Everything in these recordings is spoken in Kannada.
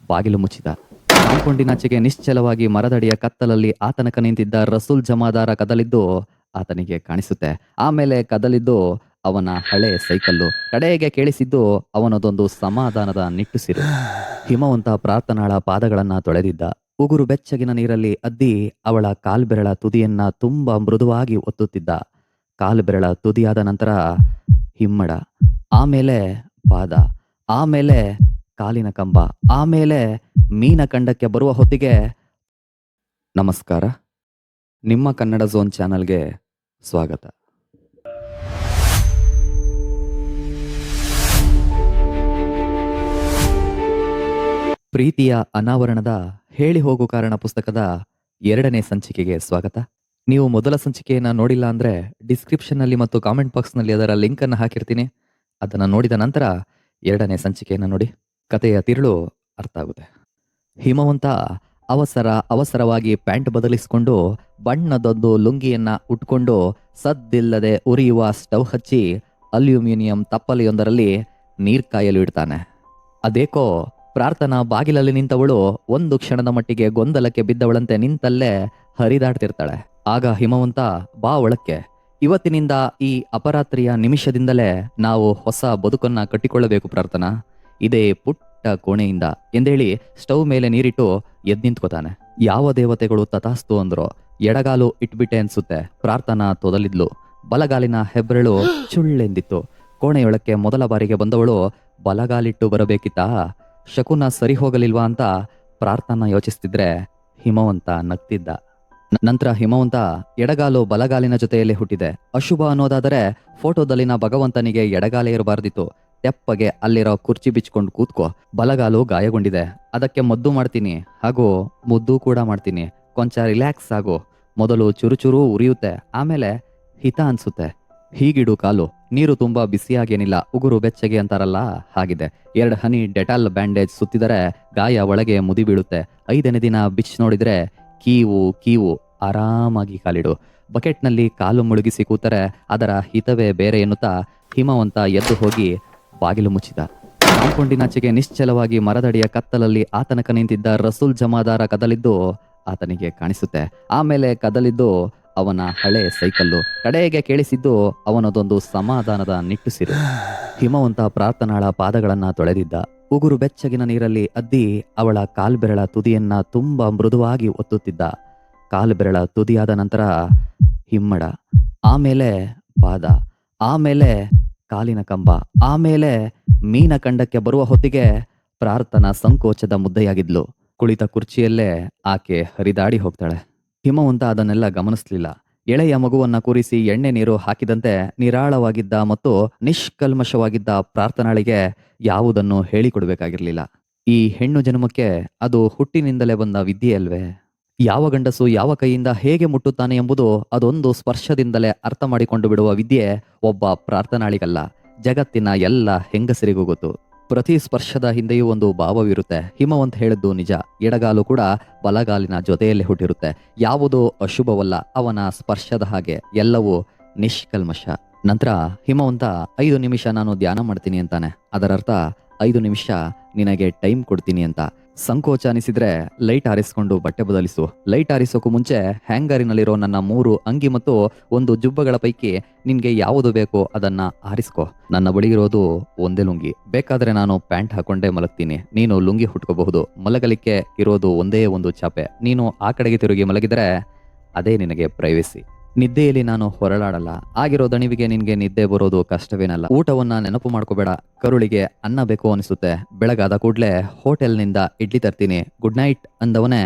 ಬಾಗಿಲು ಮುಚ್ಚಿದ. ಕಾಂಪೌಂಡಿನಾಚೆಗೆ ನಿಶ್ಚಲವಾಗಿ ಮರದಡಿಯ ಕತ್ತಲಲ್ಲಿ ಆತನಕ ನಿಂತಿದ್ದ ರಸೂಲ್ ಜಮಾದಾರ ಕದಲಿದ್ದು ಆತನಿಗೆ ಕಾಣಿಸುತ್ತೆ. ಆಮೇಲೆ ಕದಲಿದ್ದು ಅವನ ಹಳೆ ಸೈಕಲ್ಲು. ಕಡೆಗೆ ಕೇಳಿಸಿದ್ದು ಅವನದೊಂದು ಸಮಾಧಾನದ ನಿಟ್ಟುಸಿರು. ಹಿಮವಂತ ಪ್ರಾರ್ಥನಾಳ ಪಾದಗಳನ್ನ ತೊಳೆದಿದ್ದ. ಉಗುರು ಬೆಚ್ಚಗಿನ ನೀರಲ್ಲಿ ಅದ್ದಿ ಅವಳ ಕಾಲ್ಬೆರಳ ತುದಿಯನ್ನ ತುಂಬಾ ಮೃದುವಾಗಿ ಒತ್ತುತ್ತಿದ್ದ. ಕಾಲ್ಬೆರಳ ತುದಿಯಾದ ನಂತರ ಹಿಮ್ಮಡ, ಆಮೇಲೆ ಪಾದ, ಆಮೇಲೆ ಕಾಲಿನ ಕಂಬ, ಆಮೇಲೆ ಮೀನ ಕಂಡಕ್ಕೆ ಬರುವ ಹೊತ್ತಿಗೆ. ನಮಸ್ಕಾರ, ನಿಮ್ಮ ಕನ್ನಡ ಝೋನ್ ಚಾನಲ್ಗೆ ಸ್ವಾಗತ. ಪ್ರೀತಿಯ ಅನಾವರಣದ ಹೇಳಿ ಹೋಗು ಕಾರಣ ಪುಸ್ತಕದ 2ನೇ ಸಂಚಿಕೆಗೆ ಸ್ವಾಗತ. ನೀವು ಮೊದಲ ಸಂಚಿಕೆಯನ್ನ ನೋಡಿಲ್ಲ ಅಂದ್ರೆ ಡಿಸ್ಕ್ರಿಪ್ಷನ್ ನಲ್ಲಿ ಮತ್ತು ಕಾಮೆಂಟ್ ಬಾಕ್ಸ್ ನಲ್ಲಿ ಅದರ ಲಿಂಕ್ ಅನ್ನು ಹಾಕಿರ್ತೀನಿ. ಅದನ್ನ ನೋಡಿದ ನಂತರ 2ನೇ ಸಂಚಿಕೆಯನ್ನ ನೋಡಿ, ಕಥೆಯ ತಿರುಳು ಅರ್ಥ ಆಗುತ್ತೆ. ಹಿಮವಂತ ಅವಸರವಾಗಿ ಪ್ಯಾಂಟ್ ಬದಲಿಸಿಕೊಂಡು ಬಣ್ಣದೊಂದು ಲುಂಗಿಯನ್ನ ಉಟ್ಕೊಂಡು ಸದ್ದಿಲ್ಲದೆ ಉರಿಯುವ ಸ್ಟವ್ ಹಚ್ಚಿ ಅಲ್ಯೂಮಿನಿಯಂ ತಪ್ಪಲೆಯೊಂದರಲ್ಲಿ ನೀರ್ ಕಾಯಲು ಇಡ್ತಾನೆ. ಅದೇಕೋ ಪ್ರಾರ್ಥನಾ ಬಾಗಿಲಲ್ಲಿ ನಿಂತವಳು ಒಂದು ಕ್ಷಣದ ಮಟ್ಟಿಗೆ ಗೊಂದಲಕ್ಕೆ ಬಿದ್ದವಳಂತೆ ನಿಂತಲ್ಲೇ ಹರಿದಾಡ್ತಿರ್ತಾಳೆ. ಆಗ ಹಿಮವಂತ, ಬಾ ಒಳಕ್ಕೆ, ಇವತ್ತಿನಿಂದ ಈ ಅಪರಾತ್ರಿಯ ನಿಮಿಷದಿಂದಲೇ ನಾವು ಹೊಸ ಬದುಕನ್ನ ಕಟ್ಟಿಕೊಳ್ಳಬೇಕು ಪ್ರಾರ್ಥನಾ, ಇದೇ ಪುಟ್ಟ ಕೋಣೆಯಿಂದ ಎಂದೇಳಿ ಸ್ಟವ್ ಮೇಲೆ ನೀರಿಟ್ಟು ಎದ್ ನಿಂತ್ಕೋತಾನೆ. ಯಾವ ದೇವತೆಗಳು ತಥಾಸ್ತು ಅಂದ್ರೋ. ಎಡಗಾಲು ಇಟ್ಬಿಟ್ಟೆ ಅನ್ಸುತ್ತೆ. ಪ್ರಾರ್ಥನಾ ತೊದಲಿದ್ಲು. ಬಲಗಾಲಿನ ಹೆಬ್ಬೆರಳು ಚುಳ್ಳೆಂದಿತ್ತು. ಕೋಣೆಯೊಳಕ್ಕೆ ಮೊದಲ ಬಾರಿಗೆ ಬಂದವಳು ಬಲಗಾಲಿಟ್ಟು ಬರಬೇಕಿತ್ತಾ? ಶಕುನ ಸರಿ ಹೋಗಲಿಲ್ವಾ ಅಂತ ಪ್ರಾರ್ಥನಾ ಯೋಚಿಸ್ತಿದ್ರೆ ಹಿಮವಂತ ನಗ್ತಿದ್ದ. ನಂತರ ಹಿಮವಂತ, ಎಡಗಾಲು ಬಲಗಾಲಿನ ಜೊತೆಯಲ್ಲಿ ಹುಟ್ಟಿದೆ, ಅಶುಭ ಅನ್ನೋದಾದರೆ ಫೋಟೋದಲ್ಲಿನ ಭಗವಂತನಿಗೆ ಎಡಗಾಲೇ ಇರಬಾರ್ದಿತ್ತು. ತೆಪ್ಪಗೆ ಅಲ್ಲಿರೋ ಕುರ್ಚಿ ಬಿಚ್ಕೊಂಡು ಕೂತ್ಕೋ. ಬಲಗಾಲು ಗಾಯಗೊಂಡಿದೆ, ಅದಕ್ಕೆ ಮದ್ದು ಮಾಡ್ತೀನಿ, ಹಾಗೂ ಮುದ್ದು ಕೂಡ ಮಾಡ್ತೀನಿ. ಕೊಂಚ ರಿಲ್ಯಾಕ್ಸ್ ಆಗು. ಮೊದಲು ಚುರುಚುರು ಉರಿಯುತ್ತೆ, ಆಮೇಲೆ ಹಿತ ಅನ್ಸುತ್ತೆ. ಹೀಗಿಡು ಕಾಲು. ನೀರು ತುಂಬಾ ಬಿಸಿಯಾಗೇನಿಲ್ಲ, ಉಗುರು ಬೆಚ್ಚಗೆ ಅಂತಾರಲ್ಲ ಹಾಗಿದೆ. 2 ಹನಿ ಡೆಟಾಲ್ ಬ್ಯಾಂಡೇಜ್ ಸುತ್ತಿದರೆ ಗಾಯ ಒಳಗೆ ಮುದಿ ಬೀಳುತ್ತೆ. 5ನೇ ದಿನ ಬಿಚ್ ನೋಡಿದ್ರೆ ಕೀವು. ಆರಾಮಾಗಿ ಕಾಲಿಡು. ಬಕೆಟ್ನಲ್ಲಿ ಕಾಲು ಮುಳುಗಿಸಿ ಕೂತರೆ ಅದರ ಹಿತವೇ ಬೇರೆ ಎನ್ನುತ್ತಾ ಹಿಮವಂತ ಎದ್ದು ಹೋಗಿ ಬಾಗಿಲು ಮುಚ್ಚಿದ. ಕಾಂಪೌಂಡಿನಾಚೆಗೆ ನಿಶ್ಚಲವಾಗಿ ಮರದಡಿಯ ಕತ್ತಲಲ್ಲಿ ಆತನಕ ನಿಂತಿದ್ದ ರಸೂಲ್ ಜಮಾದಾರ ಕದಲಿದ್ದು ಆತನಿಗೆ ಕಾಣಿಸುತ್ತೆ. ಆಮೇಲೆ ಕದಲಿದ್ದು ಅವನ ಹಳೆ ಸೈಕಲ್ಲು. ಕಡೆಗೆ ಕೇಳಿಸಿದ್ದು ಅವನದೊಂದು ಸಮಾಧಾನದ ನಿಟ್ಟುಸಿರು. ಹಿಮವಂತ ಪ್ರಾರ್ಥನಾಳ ಪಾದಗಳನ್ನ ತೊಳೆದಿದ್ದ. ಉಗುರು ಬೆಚ್ಚಗಿನ ನೀರಲ್ಲಿ ಅದ್ದಿ ಅವಳ ಕಾಲ್ಬೆರಳ ತುದಿಯನ್ನ ತುಂಬಾ ಮೃದುವಾಗಿ ಒತ್ತುತ್ತಿದ್ದ. ಕಾಲ್ಬೆರಳ ತುದಿಯಾದ ನಂತರ ಹಿಮ್ಮಡ, ಆಮೇಲೆ ಪಾದ, ಆಮೇಲೆ ಕಾಲಿನ ಕಂಬ, ಆಮೇಲೆ ಮೀನ ಕಂಡಕ್ಕೆ ಬರುವ ಹೊತ್ತಿಗೆ. ಪ್ರಾರ್ಥನಾ ಸಂಕೋಚದ ಮುದ್ದೆಯಾಗಿದ್ಲು. ಕುಳಿತ ಕುರ್ಚಿಯಲ್ಲೇ ಆಕೆ ಹರಿದಾಡಿ ಹೋಗ್ತಾಳೆ. ಹಿಮವಂತ ಅದನ್ನೆಲ್ಲ ಗಮನಿಸ್ಲಿಲ್ಲ. ಎಳೆಯ ಮಗುವನ್ನ ಕೂರಿಸಿ ಎಣ್ಣೆ ನೀರು ಹಾಕಿದಂತೆ ನಿರಾಳವಾಗಿದ್ದ ಮತ್ತು ನಿಷ್ಕಲ್ಮಶವಾಗಿದ್ದ ಪ್ರಾರ್ಥನಾಳಿಗೆ ಯಾವುದನ್ನು ಹೇಳಿಕೊಡ್ಬೇಕಾಗಿರ್ಲಿಲ್ಲ. ಈ ಹೆಣ್ಣು ಜನ್ಮಕ್ಕೆ ಅದು ಹುಟ್ಟಿನಿಂದಲೇ ಬಂದ ವಿದ್ಯೆ ಅಲ್ವೇ? ಯಾವ ಗಂಡಸು ಯಾವ ಕೈಯಿಂದ ಹೇಗೆ ಮುಟ್ಟುತ್ತಾನೆ ಎಂಬುದು ಅದೊಂದು ಸ್ಪರ್ಶದಿಂದಲೇ ಅರ್ಥ ಮಾಡಿಕೊಂಡು ಬಿಡುವ ವಿದ್ಯೆ ಒಬ್ಬ ಪ್ರಾರ್ಥನಾಳಿಗಲ್ಲ, ಜಗತ್ತಿನ ಎಲ್ಲ ಹೆಂಗಸರಿಗೂ ಗೊತ್ತು. ಪ್ರತಿ ಸ್ಪರ್ಶದ ಹಿಂದೆಯೂ ಒಂದು ಭಾವವಿರುತ್ತೆ. ಹಿಮವಂತ ಹೇಳಿದ್ದು ನಿಜ. ಎಡಗಾಲು ಕೂಡ ಬಲಗಾಲಿನ ಜೊತೆಯಲ್ಲಿ ಹುಟ್ಟಿರುತ್ತೆ. ಯಾವುದೋ ಅಶುಭವಲ್ಲ ಅವನ ಸ್ಪರ್ಶದ ಹಾಗೆ, ಎಲ್ಲವೂ ನಿಷ್ಕಲ್ಮಶ. ನಂತರ ಹಿಮವಂತ 5 ನಿಮಿಷ ನಾನು ಧ್ಯಾನ ಮಾಡ್ತೀನಿ ಅಂತಾನೆ. ಅದರರ್ಥ 5 ನಿಮಿಷ ನಿನಗೆ ಟೈಮ್ ಕೊಡ್ತೀನಿ ಅಂತ. ಸಂಕೋಚ ಅನಿಸಿದ್ರೆ ಲೈಟ್ ಆರಿಸ್ಕೊಂಡು ಬಟ್ಟೆ ಬದಲಿಸು. ಲೈಟ್ ಆರಿಸೋಕು ಮುಂಚೆ ಹ್ಯಾಂಗರಿನಲ್ಲಿರೋ ನನ್ನ 3 ಅಂಗಿ ಮತ್ತು 1 ಜುಬ್ಬಗಳ ಪೈಕಿ ನಿನ್ಗೆ ಯಾವುದು ಬೇಕೋ ಅದನ್ನ ಆರಿಸ್ಕೋ. ನನ್ನ ಬಳಿ ಇರೋದು ಒಂದೇ ಲುಂಗಿ. ಬೇಕಾದ್ರೆ ನಾನು ಪ್ಯಾಂಟ್ ಹಾಕೊಂಡೇ ಮಲಗ್ತೀನಿ, ನೀನು ಲುಂಗಿ ಹುಟ್ಕೋಬಹುದು. ಮಲಗಲಿಕ್ಕೆ ಇರೋದು ಒಂದೇ ಒಂದು ಚಾಪೆ. ನೀನು ಆ ಕಡೆಗೆ ತಿರುಗಿ ಮಲಗಿದ್ರೆ ಅದೇ ನಿನಗೆ ಪ್ರೈವೇಸಿ. ನಿದ್ದೆಯಲ್ಲಿ ನಾನು ಹೊರಳಾಡಲ್ಲ. ಆಗಿರೋ ದಣಿವಿಗೆ ನಿನ್ಗೆ ನಿದ್ದೆ ಬರೋದು ಕಷ್ಟವೇನಲ್ಲ. ಊಟವನ್ನ ನೆನಪು ಮಾಡ್ಕೋಬೇಡ. ಕರುಳಿಗೆ ಅನ್ನ ಬೇಕು ಅನಿಸುತ್ತೆ. ಬೆಳಗಾದ ಕೂಡ್ಲೆ ಹೋಟೆಲ್ನಿಂದ ಇಡ್ಲಿ ತರ್ತೀನಿ. ಗುಡ್ ನೈಟ್ ಅಂದವನೇ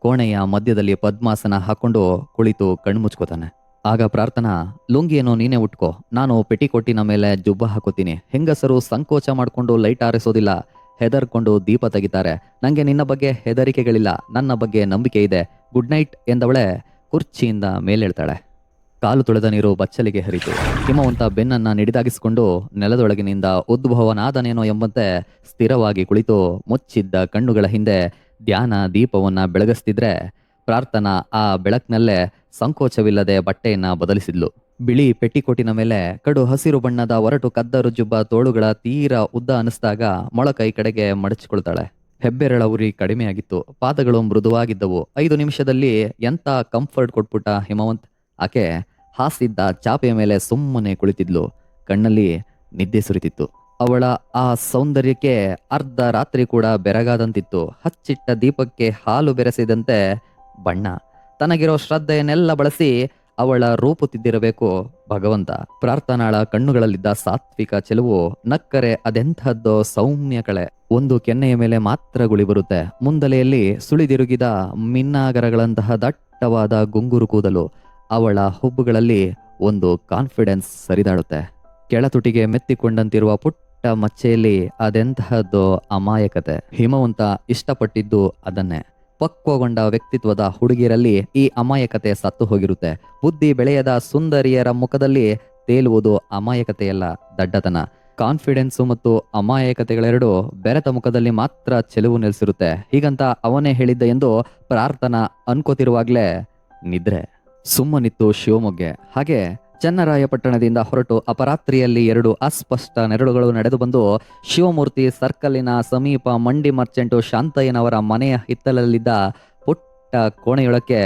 ಕೋಣೆಯ ಮಧ್ಯದಲ್ಲಿ ಪದ್ಮಾಸನ ಹಾಕೊಂಡು ಕುಳಿತು ಕಣ್ಣು ಮುಚ್ಕೋತಾನೆ. ಆಗ ಪ್ರಾರ್ಥನಾ, ಲುಂಗಿಯನ್ನು ನೀನೇ ಉಟ್ಕೋ, ನಾನು ಪೆಟಿಕೋಟಿನ ಮೇಲೆ ಜುಬ್ಬ ಹಾಕೋತೀನಿ. ಹೆಂಗಸರು ಸಂಕೋಚ ಮಾಡ್ಕೊಂಡು ಲೈಟ್ ಆರಿಸೋದಿಲ್ಲ, ಹೆದರ್ಕೊಂಡು ದೀಪ ತೆಗಿತಾರೆ. ನಂಗೆ ನಿನ್ನ ಬಗ್ಗೆ ಹೆದರಿಕೆಗಳಿಲ್ಲ, ನನ್ನ ಬಗ್ಗೆ ನಂಬಿಕೆ ಇದೆ. Good night ಎಂದವಳೆ ಕುರ್ಚಿಯಿಂದ ಮೇಲೇಳ್ತಾಳೆ. ಕಾಲು ತೊಳೆದ ನೀರು ಬಚ್ಚಲಿಗೆ ಹರಿತು. ಹಿಮವಂತ ಬೆನ್ನನ್ನ ನಿಡಿದಾಗಿಸಿಕೊಂಡು ನೆಲದೊಳಗಿನಿಂದ ಉದ್ಭವನಾದನೇನೋ ಎಂಬಂತೆ ಸ್ಥಿರವಾಗಿ ಕುಳಿತು ಮುಚ್ಚಿದ್ದ ಕಣ್ಣುಗಳ ಹಿಂದೆ ಧ್ಯಾನ ದೀಪವನ್ನ ಬೆಳಗಿಸ್ತಿದ್ರೆ ಪ್ರಾರ್ಥನಾ ಆ ಬೆಳಕ್ನಲ್ಲೇ ಸಂಕೋಚವಿಲ್ಲದೆ ಬಟ್ಟೆಯನ್ನ ಬದಲಿಸಿದ್ಲು. ಬಿಳಿ ಪೆಟ್ಟಿಕೋಟಿನ ಮೇಲೆ ಕಡು ಹಸಿರು ಬಣ್ಣದ ಒರಟು ಕದ್ದ ರುಜುಬ್ಬ ತೋಳುಗಳ ತೀರಾ ಉದ್ದ ಅನಿಸ್ದಾಗ ಮೊಳಕೈ ಕಡೆಗೆ ಮಡಚಿಕೊಳ್ತಾಳೆ. ಹೆಬ್ಬೆರಳ ಉರಿ ಕಡಿಮೆಯಾಗಿತ್ತು. ಪಾದಗಳು ಮೃದುವಾಗಿದ್ದವು. 5 ನಿಮಿಷದಲ್ಲಿ ಎಂತ ಕಂಫರ್ಟ್ ಕೊಟ್ಬಿಟ್ಟ ಹಿಮವಂತ್. ಆಕೆ ಹಾಸಿದ್ದ ಚಾಪೆಯ ಮೇಲೆ ಸುಮ್ಮನೆ ಕುಳಿತಿದ್ಲು. ಕಣ್ಣಲ್ಲಿ ನಿದ್ದೆ ಸುರಿತಿತ್ತು. ಅವಳ ಆ ಸೌಂದರ್ಯಕ್ಕೆ ಅರ್ಧ ರಾತ್ರಿ ಕೂಡ ಬೆರಗಾದಂತಿತ್ತು. ಹಚ್ಚಿಟ್ಟ ದೀಪಕ್ಕೆ ಹಾಲು ಬೆರೆಸಿದಂತೆ ಬಣ್ಣ. ತನಗಿರೋ ಶ್ರದ್ಧೆಯನ್ನೆಲ್ಲ ಬಳಸಿ ಅವಳ ರೂಪುತ್ತಿದ್ದಿರಬೇಕು ಭಗವಂತ. ಪ್ರಾರ್ಥನಾಳ ಕಣ್ಣುಗಳಲ್ಲಿದ್ದ ಸಾತ್ವಿಕ ಚೆಲುವು ನಕ್ಕರೆ ಅದೆಂಥದ್ದೋ ಸೌಮ್ಯ ಕಳೆ. ಒಂದು ಕೆನ್ನೆಯ ಮೇಲೆ ಮಾತ್ರ ಗುಳಿ ಬರುತ್ತೆ. ಮುಂದಲೆಯಲ್ಲಿ ಸುಳಿದಿರುಗಿದ ಮಿನ್ನಾಗರಗಳಂತಹ ದಟ್ಟವಾದ ಗುಂಗುರು ಕೂದಲು. ಅವಳ ಹುಬ್ಬುಗಳಲ್ಲಿ ಒಂದು ಕಾನ್ಫಿಡೆನ್ಸ್ ಸರಿದಾಡುತ್ತೆ. ಕೆಳತುಟಿಗೆ ಮೆತ್ತಿಕೊಂಡಂತಿರುವ ಪುಟ್ಟ ಮಚ್ಚೆಯಲ್ಲಿ ಅದೆಂತಹದ್ದೋ ಅಮಾಯಕತೆ. ಹಿಮವಂತ ಇಷ್ಟಪಟ್ಟಿದ್ದು ಅದನ್ನೇ. ಪಕ್ವಗೊಂಡ ವ್ಯಕ್ತಿತ್ವದ ಹುಡುಗಿಯರಲ್ಲಿ ಈ ಅಮಾಯಕತೆ ಸತ್ತು ಹೋಗಿರುತ್ತೆ. ಬುದ್ಧಿ ಬೆಳೆಯದ ಸುಂದರಿಯರ ಮುಖದಲ್ಲಿ ತೇಲುವುದು ಅಮಾಯಕತೆಯಲ್ಲ, ದಡ್ಡತನ. ಕಾನ್ಫಿಡೆನ್ಸು ಮತ್ತು ಅಮಾಯಕತೆಗಳೆರಡು ಬೆರೆತ ಮುಖದಲ್ಲಿ ಮಾತ್ರ ಚೆಲುವು ನೆಲೆಸಿರುತ್ತೆ. ಹೀಗಂತ ಅವನೇ ಹೇಳಿದ್ದ ಎಂದು ಪ್ರಾರ್ಥನಾ ಅನ್ಕೋತಿರುವಾಗ್ಲೇ ನಿದ್ರೆ ಸುಮ್ಮನಿತ್ತು ಶಿವಮೊಗ್ಗೆ. ಹಾಗೆ ಚನ್ನರಾಯಪಟ್ಟಣದಿಂದ ಹೊರಟು ಅಪರಾತ್ರಿಯಲ್ಲಿ 2 ಅಸ್ಪಷ್ಟ ನೆರಳುಗಳು ನಡೆದು ಬಂದು ಶಿವಮೂರ್ತಿ ಸರ್ಕಲ್ಲಿನ ಸಮೀಪ ಮಂಡಿ ಮರ್ಚೆಂಟು ಶಾಂತಯ್ಯನವರ ಮನೆಯ ಹಿತ್ತಲಲ್ಲಿದ್ದ ಪುಟ್ಟ ಕೋಣೆಯೊಳಕ್ಕೆ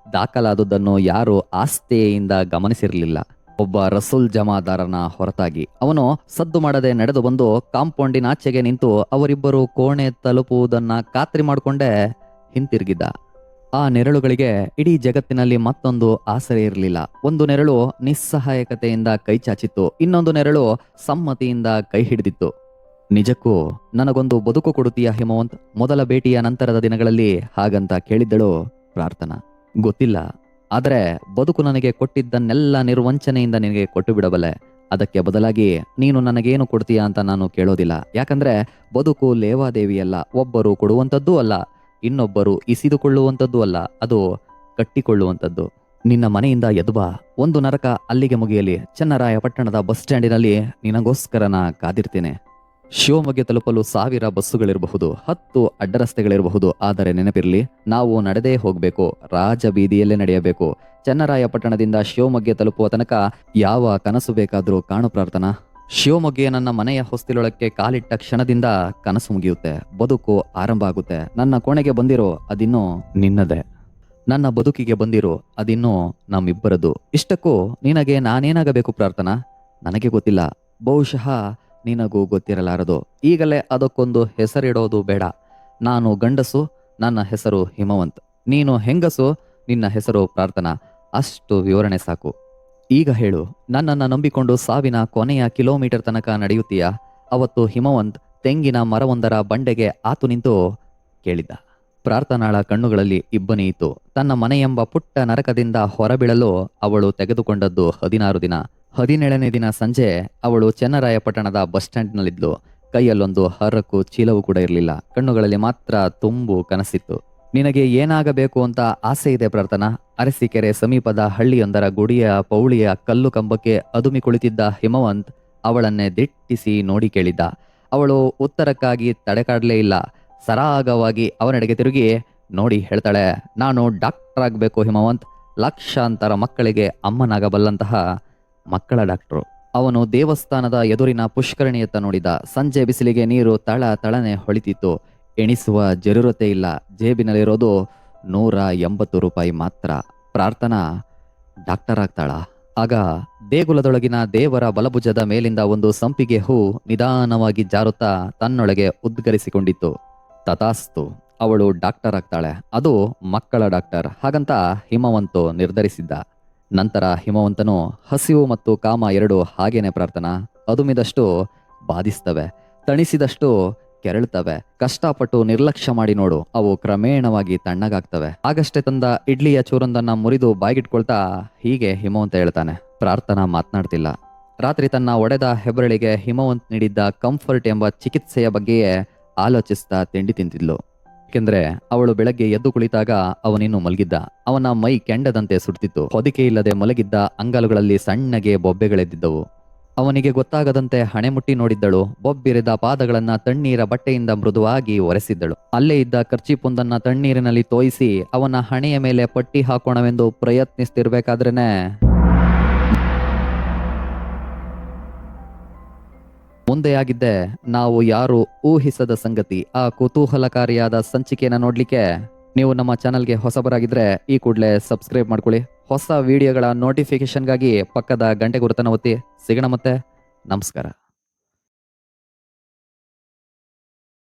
ದಾಖಲಾದುದನ್ನು ಯಾರೂ ಆಸ್ಥೆಯಿಂದ ಗಮನಿಸಿರಲಿಲ್ಲ. ಒಬ್ಬ ರಸೂಲ್ ಜಮಾದಾರನ ಹೊರತಾಗಿ. ಅವನು ಸದ್ದು ಮಾಡದೆ ನಡೆದು ಬಂದು ಕಾಂಪೌಂಡಿನಾಚೆಗೆ ನಿಂತು ಅವರಿಬ್ಬರು ಕೋಣೆ ತಲುಪುವುದನ್ನ ಖಾತ್ರಿ ಮಾಡಿಕೊಂಡೇ ಹಿಂತಿರುಗಿದ್ದ. ಆ ನೆರಳುಗಳಿಗೆ ಇಡೀ ಜಗತ್ತಿನಲ್ಲಿ ಮತ್ತೊಂದು ಆಸರೆ ಇರಲಿಲ್ಲ. ಒಂದು ನೆರಳು ನಿಸ್ಸಹಾಯಕತೆಯಿಂದ ಕೈ ಚಾಚಿತ್ತು, ಇನ್ನೊಂದು ನೆರಳು ಸಮ್ಮತಿಯಿಂದ ಕೈ ಹಿಡಿದಿತ್ತು. ನಿಜಕ್ಕೂ ನನಗೊಂದು ಬದುಕು ಕೊಡುತ್ತೀಯ ಹಿಮವಂತ್? ಮೊದಲ ಭೇಟಿಯ ನಂತರದ ದಿನಗಳಲ್ಲಿ ಹಾಗಂತ ಕೇಳಿದ್ದಳು ಪ್ರಾರ್ಥನಾ. ಗೊತ್ತಿಲ್ಲ, ಆದರೆ ಬದುಕು ನನಗೆ ಕೊಟ್ಟಿದ್ದನ್ನೆಲ್ಲ ನಿರ್ವಂಚನೆಯಿಂದ ನಿನಗೆ ಕೊಟ್ಟು ಬಿಡಬಲ್ಲೆ. ಅದಕ್ಕೆ ಬದಲಾಗಿ ನೀನು ನನಗೇನು ಕೊಡ್ತೀಯಾ ಅಂತ ನಾನು ಕೇಳೋದಿಲ್ಲ. ಯಾಕಂದ್ರೆ ಬದುಕು ಲೇವಾದೇವಿಯಲ್ಲ, ಒಬ್ಬರು ಕೊಡುವಂಥದ್ದೂ ಅಲ್ಲ, ಇನ್ನೊಬ್ಬರು ಇಸಿದುಕೊಳ್ಳುವಂಥದ್ದು ಅಲ್ಲ, ಅದು ಕಟ್ಟಿಕೊಳ್ಳುವಂಥದ್ದು. ನಿನ್ನ ಮನೆಯಿಂದ ಎದುಬಾ, ಒಂದು ನರಕ ಅಲ್ಲಿಗೆ ಮುಗಿಯಲಿ. ಚನ್ನರಾಯಪಟ್ಟಣದ ಬಸ್ ಸ್ಟ್ಯಾಂಡಿನಲ್ಲಿ ನಿನಗೋಸ್ಕರ ನಾ ಕಾದಿರ್ತೇನೆ. ಶಿವಮೊಗ್ಗೆ ತಲುಪಲು 1000 ಬಸ್ಸುಗಳಿರಬಹುದು, 10 ಅಡ್ಡರಸ್ತೆಗಳಿರಬಹುದು, ಆದರೆ ನೆನಪಿರಲಿ, ನಾವು ನಡೆದೇ ಹೋಗಬೇಕು, ರಾಜ ಬೀದಿಯಲ್ಲೇ ನಡೆಯಬೇಕು. ಚನ್ನರಾಯಪಟ್ಟಣದಿಂದ ಶಿವಮೊಗ್ಗೆ ತಲುಪುವ ತನಕ ಯಾವ ಕನಸು ಬೇಕಾದರೂ ಕಾಣು ಪ್ರಾರ್ಥನಾ. ಶಿವಮೊಗ್ಗೆ ನನ್ನ ಮನೆಯ ಹೊಸ್ತಿಲೊಳಕ್ಕೆ ಕಾಲಿಟ್ಟ ಕ್ಷಣದಿಂದ ಕನಸು ಮುಗಿಯುತ್ತೆ, ಬದುಕು ಆರಂಭ ಆಗುತ್ತೆ. ನನ್ನ ಕೋಣೆಗೆ ಬಂದಿರೋ ಅದಿನ್ನೂ ನಿನ್ನದೇ, ನನ್ನ ಬದುಕಿಗೆ ಬಂದಿರೋ ಅದಿನ್ನೂ ನಮ್ಮಿಬ್ಬರದು. ಇಷ್ಟಕ್ಕೂ ನಿನಗೆ ನಾನೇನಾಗಬೇಕು ಪ್ರಾರ್ಥನಾ? ನನಗೆ ಗೊತ್ತಿಲ್ಲ, ಬಹುಶಃ ನಿನಗೂ ಗೊತ್ತಿರಲಾರದು. ಈಗಲೇ ಅದಕ್ಕೊಂದು ಹೆಸರಿಡೋದು ಬೇಡ. ನಾನು ಗಂಡಸು, ನನ್ನ ಹೆಸರು ಹಿಮವಂತ್. ನೀನು ಹೆಂಗಸು, ನಿನ್ನ ಹೆಸರು ಪ್ರಾರ್ಥನಾ. ಅಷ್ಟು ವಿವರಣೆ ಸಾಕು. ಈಗ ಹೇಳು, ನನ್ನನ್ನು ನಂಬಿಕೊಂಡು ಸಾವಿನ ಕೊನೆಯ ಕಿಲೋಮೀಟರ್ ತನಕ ನಡೆಯುತ್ತೀಯಾ? ಅವತ್ತು ಹಿಮವಂತ್ ತೆಂಗಿನ ಮರವೊಂದರ ಬಂಡೆಗೆ ಆತು ನಿಂತು ಕೇಳಿದ್ದ. ಪ್ರಾರ್ಥನಾಳ ಕಣ್ಣುಗಳಲ್ಲಿ ಇಬ್ಬನಿಯಿತು. ತನ್ನ ಮನೆಯೆಂಬ ಪುಟ್ಟ ನರಕದಿಂದ ಹೊರಬೀಳಲು ಅವಳು ತೆಗೆದುಕೊಂಡದ್ದು 16 ದಿನ. 17ನೇ ದಿನ ಸಂಜೆ ಅವಳು ಚನ್ನರಾಯಪಟ್ಟಣದ ಬಸ್ ಸ್ಟ್ಯಾಂಡ್ನಲ್ಲಿದ್ಲು. ಕೈಯಲ್ಲೊಂದು ಹರಕು ಚೀಲವು ಕೂಡ ಇರಲಿಲ್ಲ. ಕಣ್ಣುಗಳಲ್ಲಿ ಮಾತ್ರ ತುಂಬು ಕನಸಿತ್ತು. ನಿನಗೆ ಏನಾಗಬೇಕು ಅಂತ ಆಸೆ ಇದೆ ಪ್ರಾರ್ಥನಾ? ಅರಸೀಕೆರೆ ಸಮೀಪದ ಹಳ್ಳಿಯೊಂದರ ಗುಡಿಯ ಪೌಳಿಯ ಕಲ್ಲು ಕಂಬಕ್ಕೆ ಅದುಮಿ ಕುಳಿತಿದ್ದ ಹಿಮವಂತ್ ಅವಳನ್ನೇ ದಿಟ್ಟಿಸಿ ನೋಡಿ ಕೇಳಿದ್ದ. ಅವಳು ಉತ್ತರಕ್ಕಾಗಿ ತಡೆಕಾಡಲೇ ಇಲ್ಲ. ಸರಾಗವಾಗಿ ಅವನೆಡೆಗೆ ತಿರುಗಿ ನೋಡಿ ಹೇಳ್ತಾಳೆ, ನಾನು ಡಾಕ್ಟರ್ ಆಗಬೇಕು ಹಿಮವಂತ್. ಲಕ್ಷಾಂತರ ಮಕ್ಕಳಿಗೆ ಅಮ್ಮನಾಗಬಲ್ಲಂತಹ ಮಕ್ಕಳ ಡಾಕ್ಟ್ರು. ಅವನು ದೇವಸ್ಥಾನದ ಎದುರಿನ ಪುಷ್ಕರಣಿಯತ್ತ ನೋಡಿದ. ಸಂಜೆ ಬಿಸಿಲಿಗೆ ನೀರು ತಳನೆ ಹೊಳಿತಿತ್ತು. ಎಣಿಸುವ ಜರೂರತೆ ಇಲ್ಲ. ಜೇಬಿನಲ್ಲಿರೋದು 180 ರೂಪಾಯಿ ಮಾತ್ರ. ಪ್ರಾರ್ಥನಾ ಡಾಕ್ಟರ್ ಆಗ್ತಾಳ? ಆಗ ದೇಗುಲದೊಳಗಿನ ದೇವರ ಬಲಭುಜದ ಮೇಲಿಂದ ಒಂದು ಸಂಪಿಗೆ ಹೂ ನಿಧಾನವಾಗಿ ಜಾರುತ್ತಾ ತನ್ನೊಳಗೆ ಉದ್ಗರಿಸಿಕೊಂಡಿತ್ತು. ತಥಾಸ್ತು, ಅವಳು ಡಾಕ್ಟರ್ ಆಗ್ತಾಳೆ, ಅದು ಮಕ್ಕಳ ಡಾಕ್ಟರ್. ಹಾಗಂತ ಹಿಮವಂತು ನಿರ್ಧರಿಸಿದ್ದ. ನಂತರ ಹಿಮವಂತನು ಹಸಿವು ಮತ್ತು ಕಾಮ ಎರಡೂ ಹಾಗೇನೆ ಪ್ರಾರ್ಥನಾ. ಅದುಮಿದಷ್ಟು ಬಾಧಿಸ್ತವೆ, ತಣಿಸಿದಷ್ಟು ಕೆರಳುತ್ತವೆ. ಕಷ್ಟಪಟ್ಟು ನಿರ್ಲಕ್ಷ್ಯ ಮಾಡಿ ನೋಡು, ಅವು ಕ್ರಮೇಣವಾಗಿ ತಣ್ಣಗಾಗ್ತವೆ. ಆಗಷ್ಟೇ ತಂದ ಇಡ್ಲಿಯ ಚೂರೊಂದನ್ನ ಮುರಿದು ಬಾಯಿಗಿಟ್ಕೊಳ್ತಾ ಹೀಗೆ ಹಿಮವಂತ ಹೇಳ್ತಾನೆ. ಪ್ರಾರ್ಥನಾ ಮಾತನಾಡ್ತಿಲ್ಲ. ರಾತ್ರಿ ತನ್ನ ಒಡೆದ ಹೆಬ್ಬರಳಿಗೆ ಹಿಮವಂತ್ ನೀಡಿದ್ದ ಕಂಫರ್ಟ್ ಎಂಬ ಚಿಕಿತ್ಸೆಯ ಬಗ್ಗೆಯೇ ಆಲೋಚಿಸ್ತಾ ತಿಂಡಿ ತಿಂತಿದ್ಲು. ಏಕೆಂದ್ರೆ ಅವಳು ಬೆಳಗ್ಗೆ ಎದ್ದು ಕುಳಿತಾಗ ಅವನಿನ್ನು ಮಲಗಿದ್ದ. ಅವನ ಮೈ ಕೆಂಡದಂತೆ ಸುಡ್ತಿತ್ತು. ಹೊದಿಕೆ ಇಲ್ಲದೆ ಮಲಗಿದ್ದ ಅಂಗಾಲುಗಳಲ್ಲಿ ಸಣ್ಣಗೆ ಬೊಬ್ಬೆಗಳೆದ್ದಿದ್ದವು. ಅವನಿಗೆ ಗೊತ್ತಾಗದಂತೆ ಹಣೆ ಮುಟ್ಟಿ ನೋಡಿದ್ದಳು. ಬೊಬ್ಬಿರಿದ ಪಾದಗಳನ್ನ ತಣ್ಣೀರ ಬಟ್ಟೆಯಿಂದ ಮೃದುವಾಗಿ ಒರೆಸಿದ್ದಳು. ಅಲ್ಲೇ ಇದ್ದ ಕರ್ಚೀಪೊಂದನ್ನ ತಣ್ಣೀರಿನಲ್ಲಿ ತೋಯಿಸಿ ಅವನ ಹಣೆಯ ಮೇಲೆ ಪಟ್ಟಿ ಹಾಕೋಣವೆಂದು ಪ್ರಯತ್ನಿಸ್ತಿರ್ಬೇಕಾದ್ರೇನೆ ಮುಂದೆ ಆಗಿದ್ದೆ ನಾವು ಯಾರು ಊಹಿಸದ ಸಂಗತಿ. ಆ ಕುತೂಹಲಕಾರಿಯಾದ ಸಂಚಿಕೆಯನ್ನು ನೋಡ್ಲಿಕ್ಕೆ ನೀವು ನಮ್ಮ ಚಾನಲ್ಗೆ ಹೊಸಬರಾಗಿದ್ರೆ ಈ ಕೂಡಲೇ ಸಬ್ಸ್ಕ್ರೈಬ್ ಮಾಡ್ಕೊಳ್ಳಿ. ಹೊಸ ವಿಡಿಯೋಗಳ ನೋಟಿಫಿಕೇಶನ್ಗಾಗಿ ಪಕ್ಕದ ಗಂಟೆ ಗುರುತನ್ನು ಒತ್ತಿ. ಸಿಗೋಣ ಮತ್ತೆ. ನಮಸ್ಕಾರ.